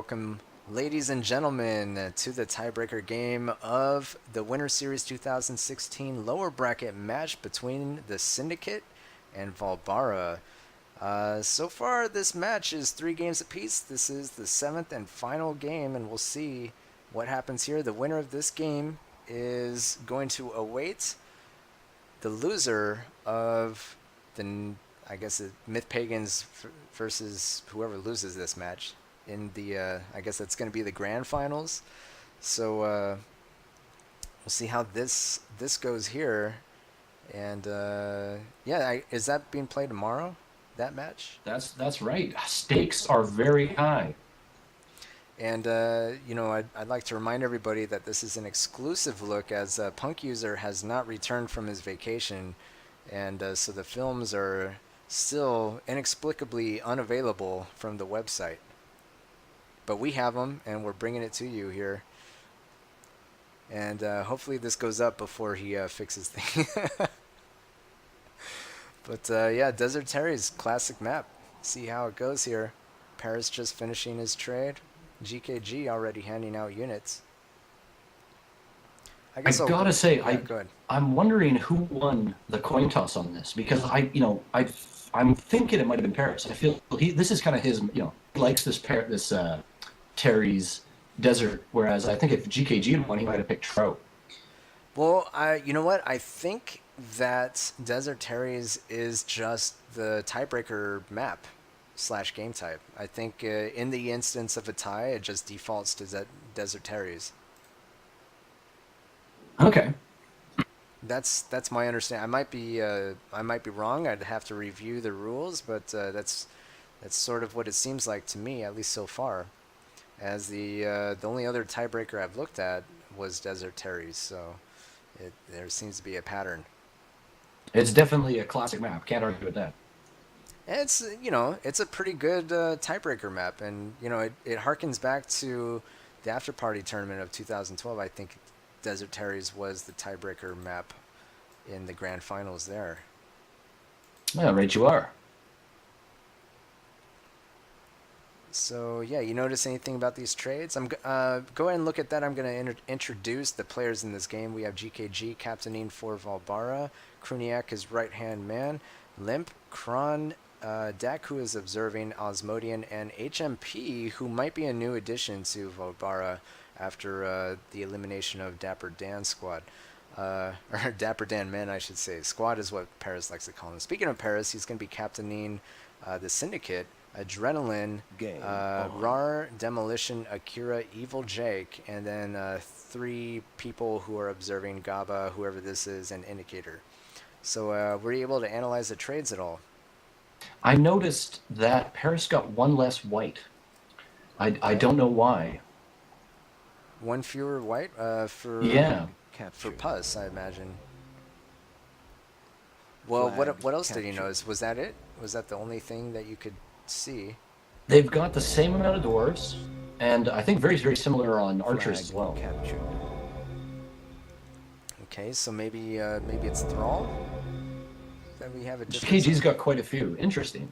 welcome, ladies and gentlemen, to the tiebreaker game of the Winter Series 2016 lower bracket match between the Syndicate and Vaalbara. So far, this match is 3 games apiece. This is the 7th and final game, and we'll see what happens here. The winner of this game is going to await the loser of the, I guess, Myth Pagans versus whoever loses this match in the, I guess that's going to be the grand finals. So we'll see how this goes here. And yeah, is that being played tomorrow? That match? That's right. Stakes are very high. And I'd like to remind everybody that this is an exclusive look, as Punk User has not returned from his vacation, and so the films are still inexplicably unavailable from the website. But we have them, and we're bringing it to you here. And hopefully this goes up before he fixes things. But yeah, Desert Terry's classic map. See how it goes here. Paris just finishing his trade. GKG already handing out units. I gotta say, go ahead. I'm wondering who won the coin toss on this, because I'm thinking it might have been Paris. I feel this is kind of his, he likes this Terry's desert, whereas I think if GKG had won, he might have picked Trout. Well, you know what? I think that Desert Terry's is just the tiebreaker map / game type. I think in the instance of a tie, it just defaults to Desert Terry's. Okay. That's my understanding. I might be wrong. I'd have to review the rules, but that's sort of what it seems like to me, at least so far. As the only other tiebreaker I've looked at was Desert Terry's, so there seems to be a pattern. It's definitely a classic map. Can't argue with that. It's it's a pretty good tiebreaker map, and it harkens back to the after party tournament of 2012. I think Desert Terry's was the tiebreaker map in the grand finals there. Yeah, right you are. So yeah, you notice anything about these trades? Go ahead and look at that. I'm going to introduce the players in this game. We have GKG captaining for Vaalbara, Kruniak is right-hand man, Limp, Kron, Dak, who is observing, Osmodian, and HMP, who might be a new addition to Vaalbara after the elimination of Dapper Dan's squad. Or Dapper Dan Men, I should say. Squad is what Paris likes to call him. Speaking of Paris, he's going to be captaining the Syndicate, Adrenaline, Rar, Demolition, Akira, Evil Jake, and then 3 people who are observing, Gaba, whoever this is, and Indicator. So were you able to analyze the trades at all? I noticed that Paris got 1 less white. I don't know why. 1 fewer white for Puss, I imagine. Well, what else did you notice? Was that it? Was that the only thing that you could see? They've got the same amount of dwarves, and I think very, very similar on archers as well. Captured. Okay, so maybe it's Thrall that we have a difference. KG's got quite a few. Interesting.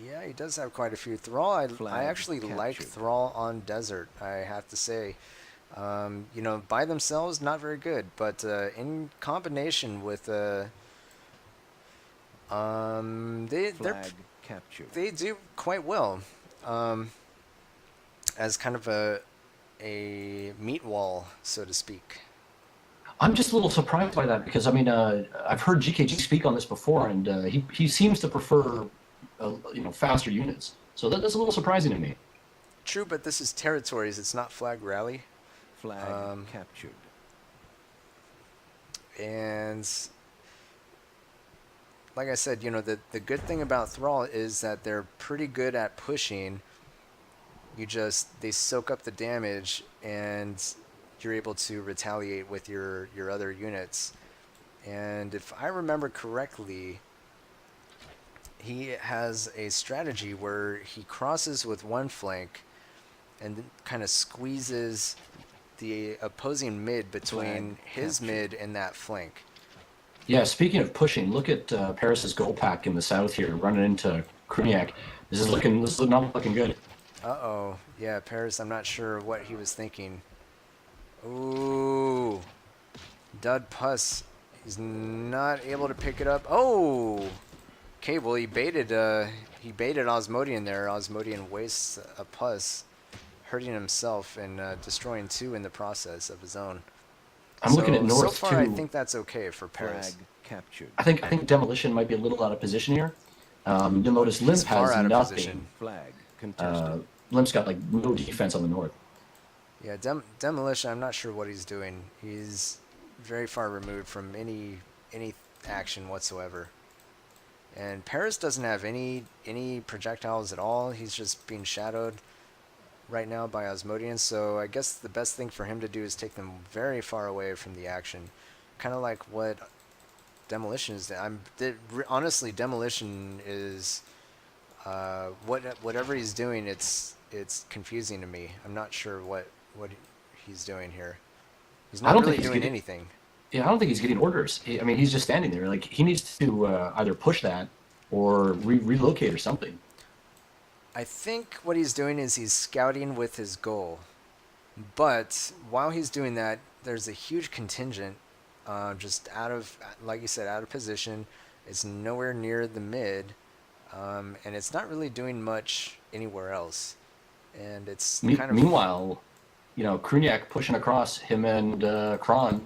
Yeah, he does have quite a few. Thrall, I actually like Thrall on Desert, I have to say. By themselves, not very good, but in combination with they do quite well as kind of a meat wall, so to speak. I'm just a little surprised by that, because I've heard GKG speak on this before, and he seems to prefer faster units. So that's a little surprising to me. True, but this is territories. It's not flag rally. Flag captured. And like I said, the good thing about Thrall is that they're pretty good at pushing. They soak up the damage, and you're able to retaliate with your other units. And if I remember correctly, he has a strategy where he crosses with one flank and kind of squeezes the opposing mid between his mid and that flank. Yeah, speaking of pushing, look at Paris's goal pack in the south here, running into Kruniak. This is not looking good. Uh-oh. Yeah, Paris, I'm not sure what he was thinking. Ooh. Dud Puss. He's not able to pick it up. Oh! Okay, well, he baited Osmodian there. Osmodian wastes a Puss, hurting himself and destroying 2 in the process of his own. I'm looking at So North far, I too. think that's okay for Flag Paris. captured. I think Demolition might be a little out of position here. You'll Oh, notice he's Limp far has out of nothing. position. Flag Uh, contested. Limp's got like no defense on the North. Yeah, Demolition, I'm not sure what he's doing. He's very far removed from any action whatsoever. And Paris doesn't have any projectiles at all. He's just being shadowed right now by Osmodian. So I guess the best thing for him to do is take them very far away from the action, kind of like what Demolition is. Honestly, Demolition is whatever he's doing. It's confusing to me. I'm not sure what he's doing here. He's I not don't think really he's doing getting. anything. Yeah, I don't think he's getting orders. I mean, he's just standing there. Like he needs to either push that or relocate or something. I think what he's doing is he's scouting with his goal. But while he's doing that, there's a huge contingent just out of, like you said, out of position. It's nowhere near the mid, and it's not really doing much anywhere else. And it's kind of, Meanwhile, Kruniak pushing across him and Kron,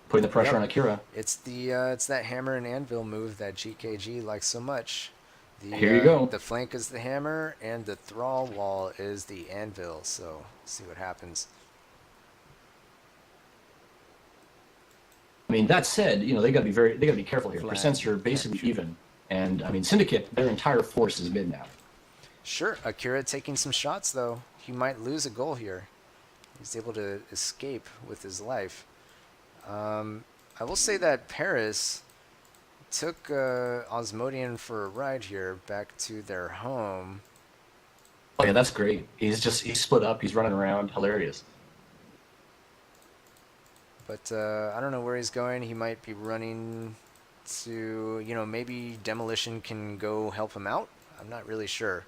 putting the pressure yep, on Akira. it's that hammer and anvil move that GKG likes so much. Here you go. The flank is the hammer, and the thrall wall is the anvil. So see what happens. I mean, that said, they got to be careful here. Flag Percents are basically captured. even, and I mean, Syndicate, their entire force is mid now. Sure, Akira taking some shots though. He might lose a goal here. He's able to escape with his life. I will say that Paris took Osmodian for a ride here back to their home. Oh yeah, that's great. He's split up. He's running around, hilarious. But I don't know where he's going. He might be running to, maybe Demolition can go help him out. I'm not really sure.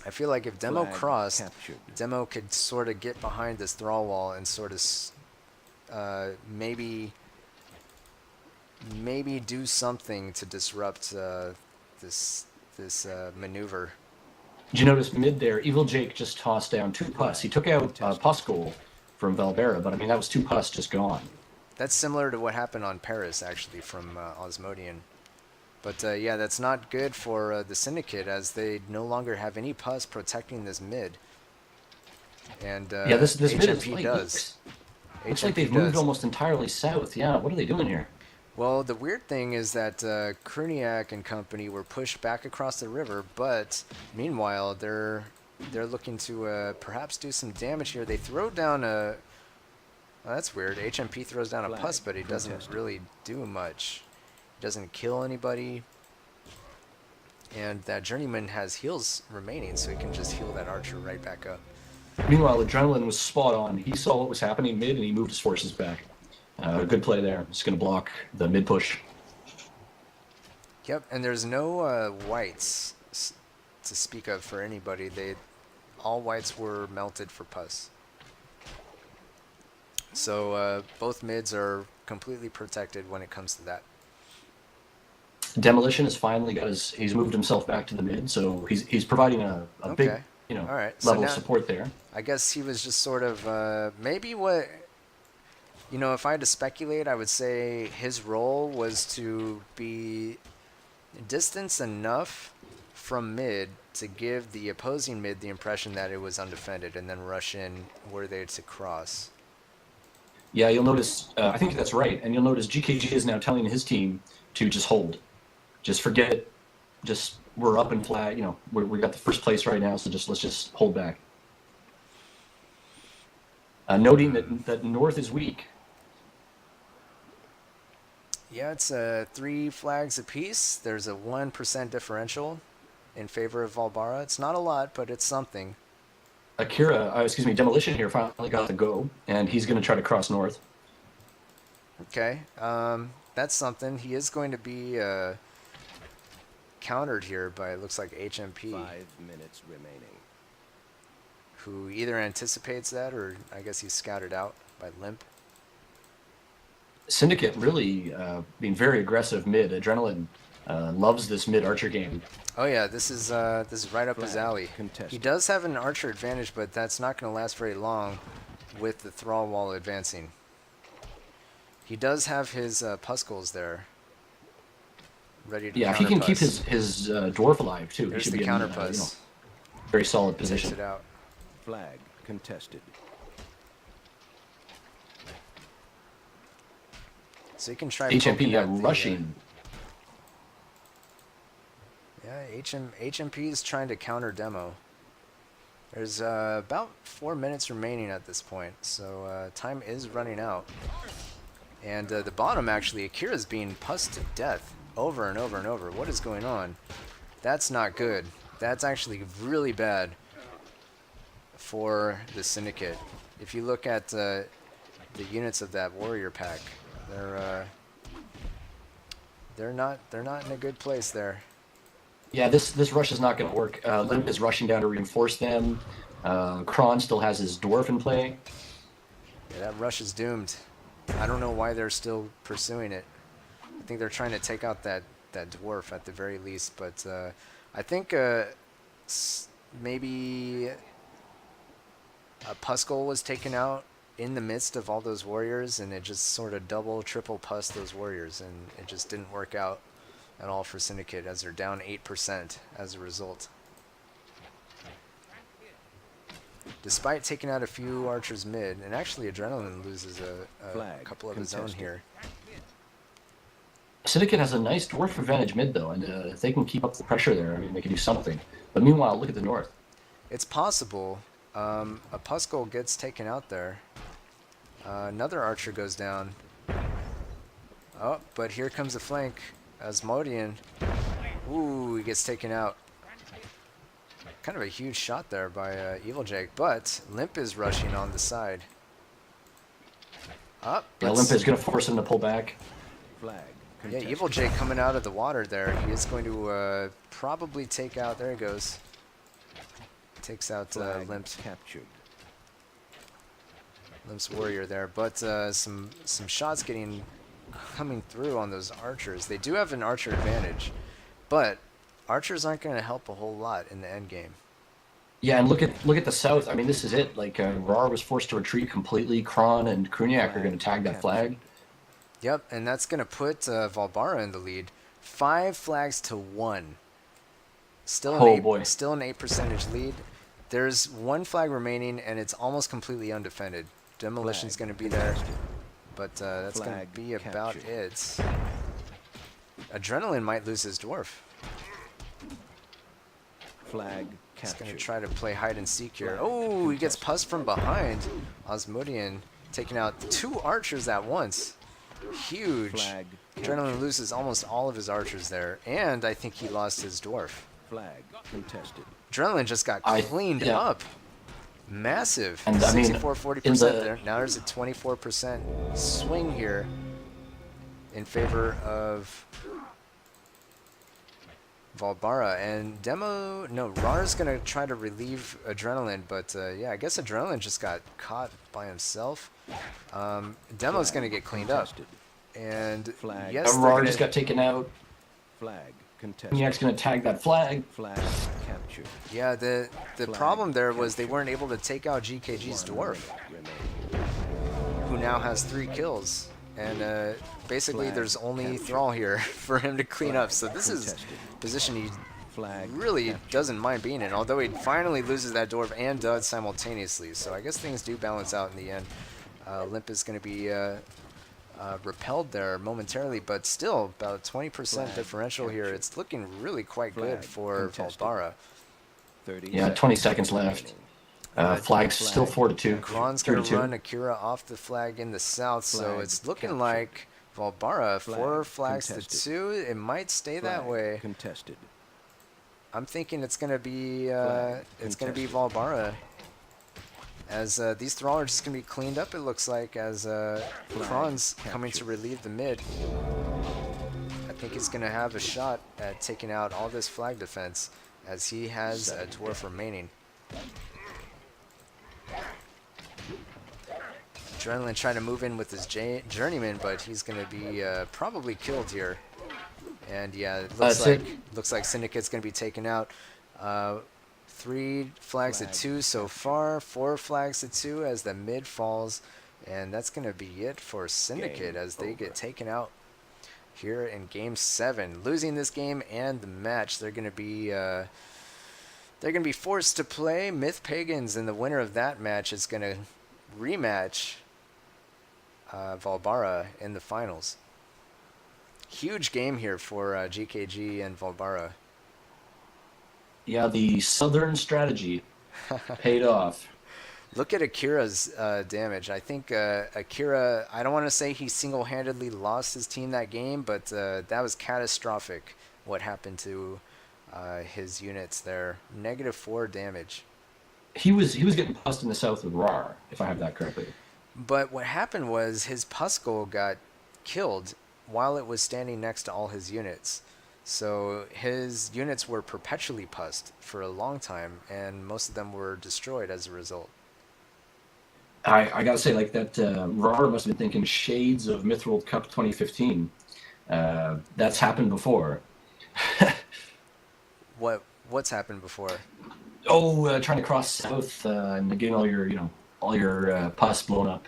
I feel like if Demo Flag crossed, captured. Demo could sort of get behind this thrall wall and sort of maybe do something to disrupt this maneuver. Did you notice mid there? Evil Jake just tossed down 2 pus. He took out pus goal from Vaalbara, but I mean that was 2 pus just gone. That's similar to what happened on Paris, actually, from Osmodian. But yeah, that's not good for the Syndicate, as they no longer have any pus protecting this mid. And Yeah, this mid is HMP like, does. looks like they've moved almost entirely south. Yeah, what are they doing here? Well, the weird thing is that Kruniak and company were pushed back across the river, but meanwhile they're looking to perhaps do some damage here. They throw down a... Well, that's weird. HMP throws down a Flag pus, but he doesn't contested. really do much. He doesn't kill anybody. And that journeyman has heals remaining, so he can just heal that archer right back up. Meanwhile, Adrenaline was spot on. He saw what was happening mid, and he moved his forces back. Good play there. Just going to block the mid push. Yep, and there's no whites to speak of for anybody. All whites were melted for pus. So both mids are completely protected when it comes to that. Demolition has finally he's moved himself back to the mid, so he's providing a big, Okay. All right. So level of now, support there. I guess he was just sort of maybe what, if I had to speculate, I would say his role was to be distance enough from mid to give the opposing mid the impression that it was undefended, and then rush in were they to cross. Yeah, you'll notice, I think that's right, and you'll notice GKG is now telling his team to just hold. Just forget it. We're up and flat, we got the first place right now, so let's just hold back. Noting that North is weak. Yeah, it's 3 flags apiece. There's a 1% differential in favor of Vaalbara. It's not a lot, but it's something. Demolition here finally got the go, and he's going to try to cross North. Okay, that's something. He is going to be countered here by, it looks like HMP, 5 minutes remaining. who either anticipates that or I guess he's scouted out by Limp. Syndicate really being very aggressive mid. Adrenaline loves this mid archer game. Oh yeah, this is right up his Flag alley. contested. He does have an archer advantage, but that's not going to last very long with the Thrall wall advancing. He does have his Puskulls there, ready to Yeah, if he can keep counterpuss. his dwarf alive too, There's he should the be in counterpuss. very solid Takes position. it out. Flag contested. So you can try HMP poking at the, rushing. yeah, HMP is trying to counter demo. There's about 4 minutes remaining at this point, so time is running out. And the bottom, actually, Akira's being pussed to death over and over and over. What is going on? That's not good. That's actually really bad for the Syndicate. If you look at the units of that warrior pack, they're not in a good place there. Yeah, this rush is not going to work. Limp is rushing down to reinforce them. Kron still has his dwarf in play. Yeah, that rush is doomed. I don't know why they're still pursuing it. I think they're trying to take out that dwarf at the very least, but I think maybe a Puskul was taken out in the midst of all those warriors, and it just sort of double, triple pussed those warriors, and it just didn't work out at all for Syndicate, as they're down 8% as a result. Despite taking out a few archers mid, and actually Adrenaline loses a couple of his own here. Syndicate has a nice dwarf advantage mid though, and if they can keep up the pressure there, I mean, they can do something. But meanwhile, look at the north. It's possible. A Puskul gets taken out there. Another archer goes down. Oh, but here comes the flank. Asmodean. Ooh, he gets taken out. Kind of a huge shot there by Evil Jake, but Limp is rushing on the side. Up. Yeah, Limp is going to force him to pull back. Flag Yeah, contested. Evil Jake coming out of the water there. He is going to probably take out. There he goes. Takes out Flag Limp's captured. warrior there, but some shots coming through on those archers. They do have an archer advantage, but archers aren't going to help a whole lot in the end game. Yeah, and look at the south. I mean, this is it. Like Rar was forced to retreat completely. Kron and Kruniak are going to tag that flag. Yep, and that's going to put Vaalbara in the lead. 5 flags to 1. Still an boy. Still an 8% lead. There's 1 flag remaining, and it's almost completely undefended. Demolition's going to be there, but that's going to be about it. Adrenaline might lose his dwarf. Flag He's going to captured. try to play hide and seek here. Flag Oh, he gets contested. pussed from behind. Osmodian taking out 2 archers at once. Huge. Flag Adrenaline captured. loses almost all of his archers there, and I think he lost his dwarf. Flag contested. Adrenaline just got cleaned yeah. up. Massive. And I mean, 64, 40% in the- there. Now there's a 24% swing here in favor of Vaalbara. And Rar's going to try to relieve Adrenaline, but yeah, I guess Adrenaline just got caught by himself. Demo's going to get cleaned up. Contested. And Flag. yes, they're Rar gonna- just got taken out. Flag contested. Kruniak's going to tag that flag. Flag captured. yeah, the Flag problem there was they captured. weren't able to take out GKG's 1 dwarf, minute remaining. who now has 3 kills. And basically Flag there's only captured. Thrall here for him to clean Flag up. So this is contested. a position he Flag really captured. doesn't mind being in, although he finally loses that dwarf and does simultaneously. So I guess things do balance out in the end. Limp is going to be repelled there momentarily, but still about a 20% Flag differential here. captured. It's looking really quite Flag good for contested. Vaalbara. 30 Yeah, 20 seconds left. Flag's still 4-2. Kron's going to 32. run Akira off the flag in the south, so Flag it's looking captured. like Vaalbara, 4 Flag flags contested. to 2. It might stay that Flag way. Contested. I'm thinking it's going to be Flag Vaalbara, contested. as these Thrall are just going to be cleaned up. It looks like as Kron's coming to captured. relieve the mid. I think he's going to have a shot at taking out all this flag defense, as he has a dwarf remaining. Adrenaline trying to move in with his journeyman, but he's going to be probably killed here. And yeah, it looks like Syndicate's going to be taken out. 3 flags to 2 so far, 4 flags to 2 as the mid falls, and that's going to be it for Syndicate as they get taken out here in Game 7. Losing this game and the match, they're going to be forced to play Myth Pagans, and the winner of that match is going to rematch Vaalbara in the finals. Huge game here for GKG and Vaalbara. Yeah, the Southern strategy paid off. Look at Akira's damage. I think Akira, I don't want to say he single-handedly lost his team that game, but that was catastrophic what happened to his units there. -4 damage. He was getting pussed in the south with RAR, if I have that correctly. But what happened was his Puskull got killed while it was standing next to all his units. So his units were perpetually pussed for a long time, and most of them were destroyed as a result. I gotta say, like, that RAR must have been thinking shades of Mythworld Cup 2015. That's happened before. What's happened before? Trying to cross south and getting all your pus blown up.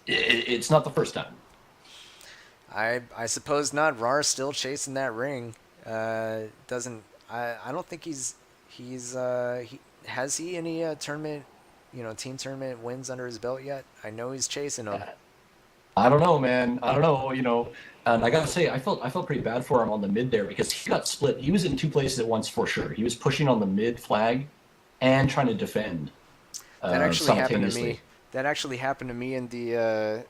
It's not the first time. I suppose not. RAR still chasing that ring. I don't think has he any tournament, team tournament wins under his belt yet? I know he's chasing them. I don't know, man. I don't know. And I gotta say, I felt pretty bad for him on the mid there because he got split. He was in 2 places at once for sure. He was pushing on the mid flag and trying to defend. That actually happened to me. That actually happened to me in the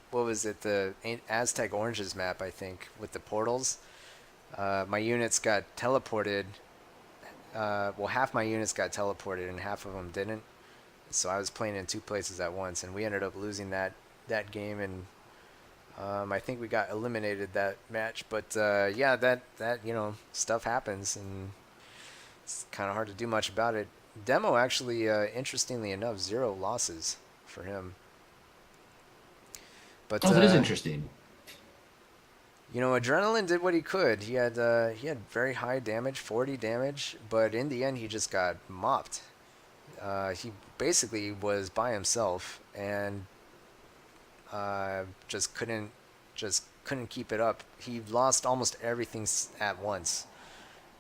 what was it? The Aztec Oranges map, I think, with the portals. My units got teleported. Half my units got teleported and half of them didn't. So I was playing in 2 places at once, and we ended up losing that game, and I think we got eliminated that match. But yeah, that stuff happens, and it's kind of hard to do much about it. Demo actually, interestingly enough, 0 losses for him. But that is interesting. Adrenaline did what he could. He had very high damage, 40 damage, but in the end he just got mopped. He basically was by himself and just couldn't keep it up. He lost almost everything at once.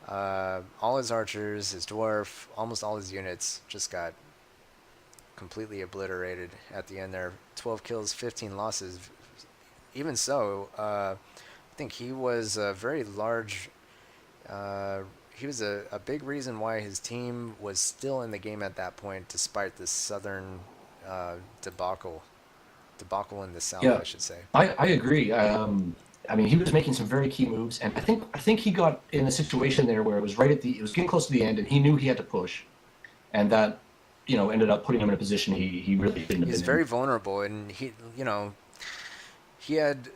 All his archers, his dwarf, almost all his units just got completely obliterated at the end there. 12 kills, 15 losses. Even so, I think he was a very large. He was a big reason why his team was still in the game at that point, despite the Southern debacle in the South, Yeah, I should say. I agree. He was making some very key moves, and I think he got in a situation there where it was getting close to the end, and he knew he had to push, and that ended up putting him in a position he really didn't. He was very vulnerable, and he had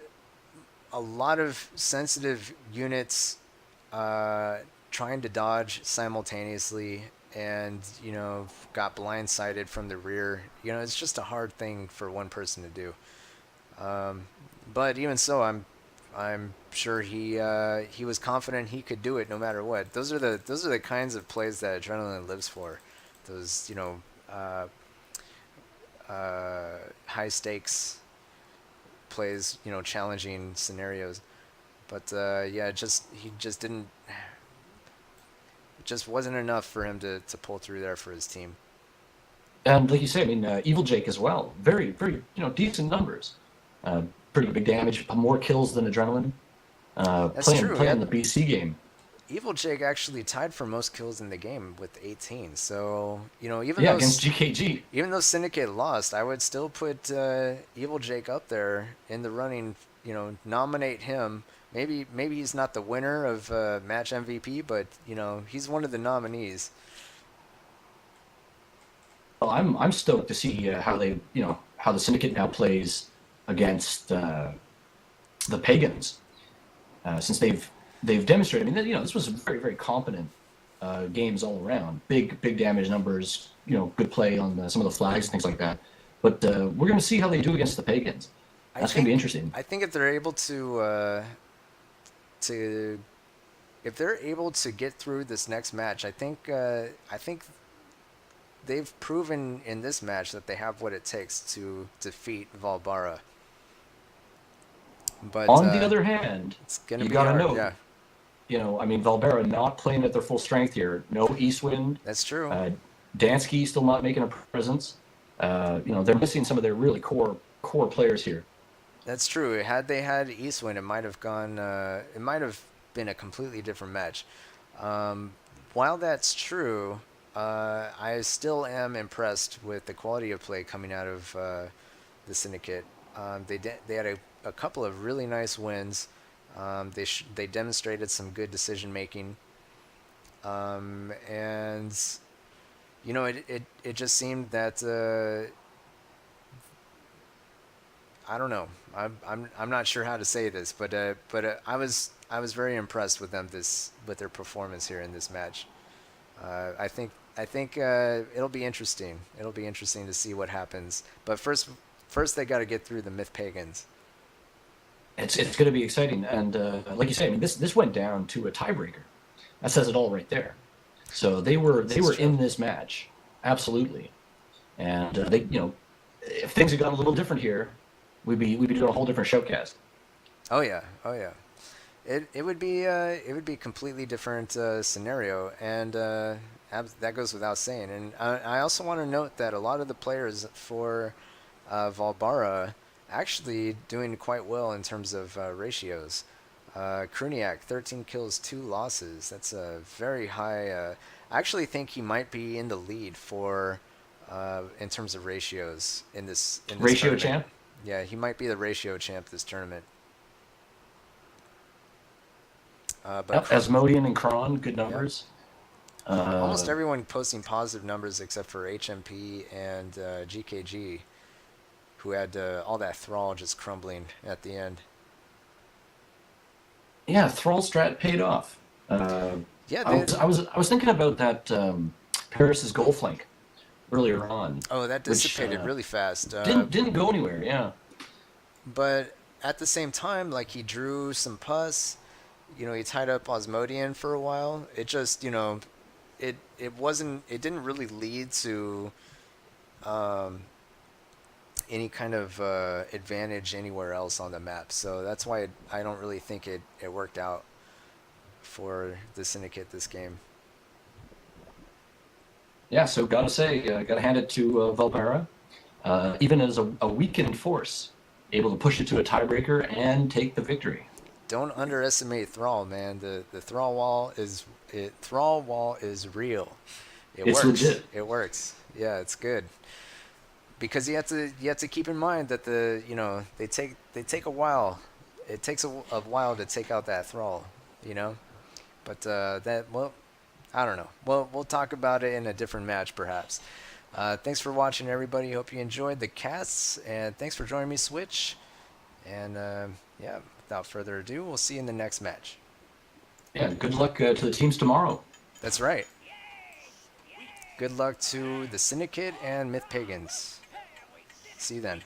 a lot of sensitive units trying to dodge simultaneously, and got blindsided from the rear. It's just a hard thing for one person to do. But even so, I'm sure he was confident he could do it no matter what. Those are the kinds of plays that Adrenaline lives for. Those high stakes plays, challenging scenarios. But yeah, he just didn't. It just wasn't enough for him to pull through there for his team. And like you say, Evil Jake as well. Very, very, decent numbers. Pretty big damage, more kills than Adrenaline. That's true. Playing the BC game. Evil Jake actually tied for most kills in the game with 18. So, even though against GKG. Even though Syndicate lost, I would still put Evil Jake up there in the running. Nominate him. Maybe he's not the winner of match MVP, but he's one of the nominees. Well, I'm stoked to see how the Syndicate now plays against the Pagans, since they've demonstrated. I mean, this was very very competent games all around. Big damage numbers. Good play on some of the flags and things like that. But we're going to see how they do against the Pagans. That's going to be interesting. I think if they're able to if they're able to get through this next match, I think they've proven in this match that they have what it takes to defeat Vaalbara. But On the other hand, it's gonna you be got to hard. know, Yeah, I mean, Vaalbara not playing at their full strength here. No Eastwind. that's true. Dansky still not making a presence. They're missing some of their really core players here. That's true. Had they had Eastwind, it might have gone. It might have been a completely different match. While that's true, I still am impressed with the quality of play coming out of the Syndicate. They had a couple of really nice wins. They demonstrated some good decision making, and it just seemed that I don't know. I'm not sure how to say this, but I was very impressed with them with their performance here in this match. I think it'll be interesting. It'll be interesting to see what happens. But first they got to get through the Myth Pagans. It's going to be exciting, and like you say, I mean, this went down to a tiebreaker. That says it all right there. So they were in this match, absolutely, and if things had gone a little different here, we'd be doing a whole different showcast. Oh yeah. It would be a completely different scenario, and that goes without saying. And I also want to note that a lot of the players for Vaalbara actually doing quite well in terms of ratios. Kruniak, 13 kills, 2 losses. That's a very high. I actually think he might be in the lead for in terms of ratios in this Ratio tournament. champ. Yeah, he might be the ratio champ this tournament. But Asmodean and Kron, good numbers. almost everyone posting positive numbers except for HMP and GKG, who had all that Thrall just crumbling at the end. Yeah, Thrall strat paid off. Yeah, I was thinking about that Paris's goal flank earlier on. Oh, that dissipated which, really fast. Didn't go anywhere. Yeah. But at the same time, like, he drew some pus. He tied up Osmodian for a while. It just, it didn't really lead to any kind of advantage anywhere else on the map. So that's why I don't really think it worked out for the Syndicate this game. Yeah, so gotta hand it to Vaalbara. Even as a weakened force, able to push it to a tiebreaker and take the victory. Don't underestimate Thrall, man. The Thrall wall is real. It's works. legit. It works. Yeah, it's good. Because you have to keep in mind that they take a while. It takes a while to take out that Thrall, But I don't know. We'll talk about it in a different match, perhaps. Thanks for watching, everybody. Hope you enjoyed the casts, and thanks for joining me, Switch. And without further ado, we'll see you in the next match. Yeah, good luck to the teams tomorrow. That's right. Good luck to the Syndicate and Myth Pagans. See you then.